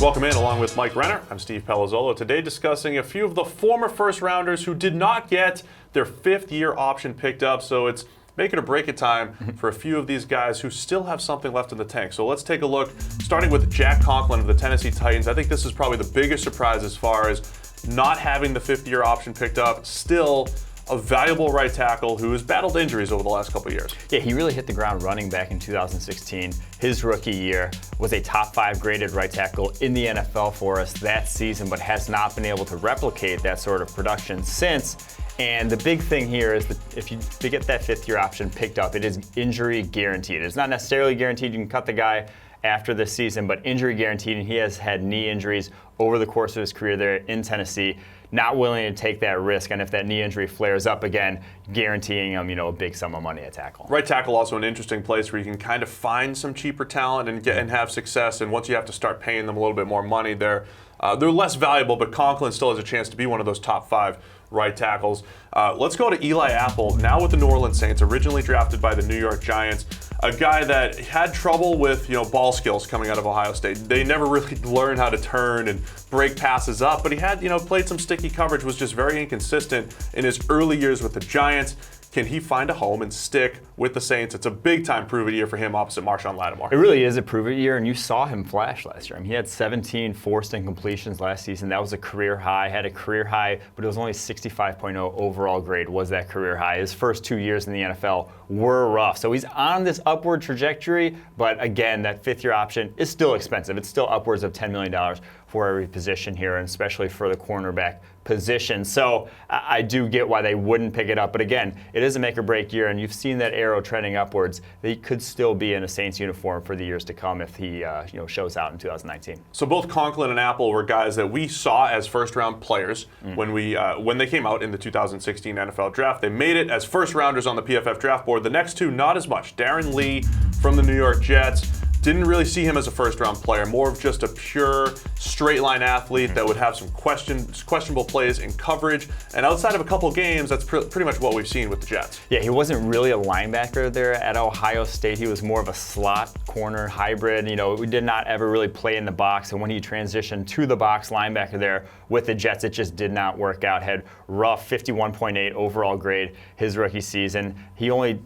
Welcome in along with Mike Renner. I'm Steve Palazzolo. Today discussing a few of the former first-rounders who did not get their fifth-year option picked up. So it's make it or break it time for a few of these guys who still have something left in the tank. So let's take a look, starting with Jack Conklin of the Tennessee Titans. I think this is probably the biggest surprise as far as not having the fifth-year option picked up. Still a valuable right tackle who has battled injuries over the last couple of years. Yeah, he really hit the ground running back in 2016. His rookie year was a top 5 graded right tackle in the NFL for us that season, but has not been able to replicate that sort of production since. And the big thing here is that if you get that fifth-year option picked up, it is injury guaranteed. It's not necessarily guaranteed you can cut the guy after this season, but injury guaranteed, and he has had knee injuries over the course of his career there in Tennessee. Not willing to take that risk, and if that knee injury flares up again, guaranteeing him, a big sum of money at tackle. Right tackle also an interesting place where you can kind of find some cheaper talent and have success. And once you have to start paying them a little bit more money, they're less valuable. But Conklin still has a chance to be one of those top 5 right tackles. Let's go to Eli Apple, now with the New Orleans Saints, originally drafted by the New York Giants. A guy that had trouble with ball skills coming out of Ohio State. They never really learned how to turn and break passes up, but he had played some sticky coverage, was just very inconsistent in his early years with the Giants. Can he find a home and stick with the Saints? It's a big-time prove-it year for him opposite Marshawn Lattimore. It really is a prove-it year, and you saw him flash last year. He had 17 forced incompletions last season. That was a career high. Had a career high, but it was only 65.0 overall grade was that career high. His first 2 years in the NFL were rough. So he's on this upward trajectory, but again, that fifth-year option is still expensive. It's still upwards of $10 million for every position here, and especially for the cornerback position. So I do get why they wouldn't pick it up. But again, it is a make or break year, and you've seen that arrow trending upwards. He could still be in a Saints uniform for the years to come if he shows out in 2019. So both Conklin and Apple were guys that we saw as first-round players when they came out in the 2016 NFL draft. They made it as first-rounders on the PFF draft board. The next two, not as much. Darren Lee from the New York Jets. Didn't really see him as a first-round player, more of just a pure straight-line athlete that would have some questionable plays in coverage. And outside of a couple games, that's pretty much what we've seen with the Jets. Yeah, he wasn't really a linebacker there at Ohio State. He was more of a slot corner hybrid. We did not ever really play in the box. And when he transitioned to the box linebacker there with the Jets, it just did not work out. Had rough 51.8 overall grade his rookie season. He only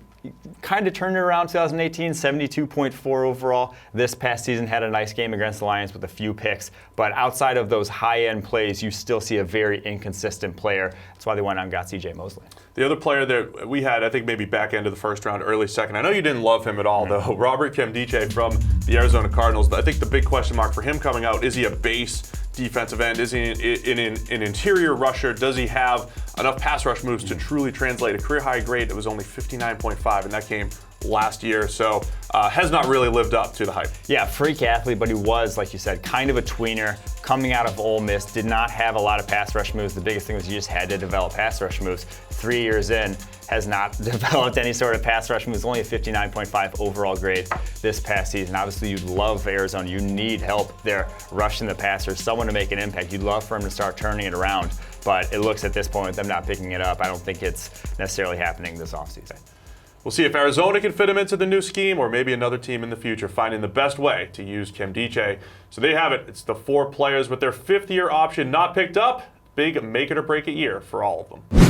kind of turned it around 2018, 72.4 overall. This past season had a nice game against the Lions with a few picks, but outside of those high-end plays, you still see a very inconsistent player. That's why they went out and got C.J. Mosley. The other player that we had, I think maybe back end of the first round, early second. I know you didn't love him at all, though. Robert Nkemdiche from the Arizona Cardinals. I think the big question mark for him coming out, is he a base defensive end? Is he an interior rusher? Does he have enough pass rush moves to truly translate a career high grade that was only 59.5 in that game last year? So has not really lived up to the hype. Yeah, freak athlete, but he was, like you said, kind of a tweener coming out of Ole Miss. Did not have a lot of pass rush moves. The biggest thing was you just had to develop pass rush moves. 3 years in, has not developed any sort of pass rush moves. Only a 59.5 overall grade this past season. Obviously, you'd love Arizona. You need help there rushing the passer, someone to make an impact. You'd love for him to start turning it around, but it looks at this point with them not picking it up, I don't think it's necessarily happening this offseason. We'll see if Arizona can fit him into the new scheme, or maybe another team in the future finding the best way to use Nkemdiche. So there you have it. It's the 4 players with their fifth-year option not picked up. Big make it or break it year for all of them.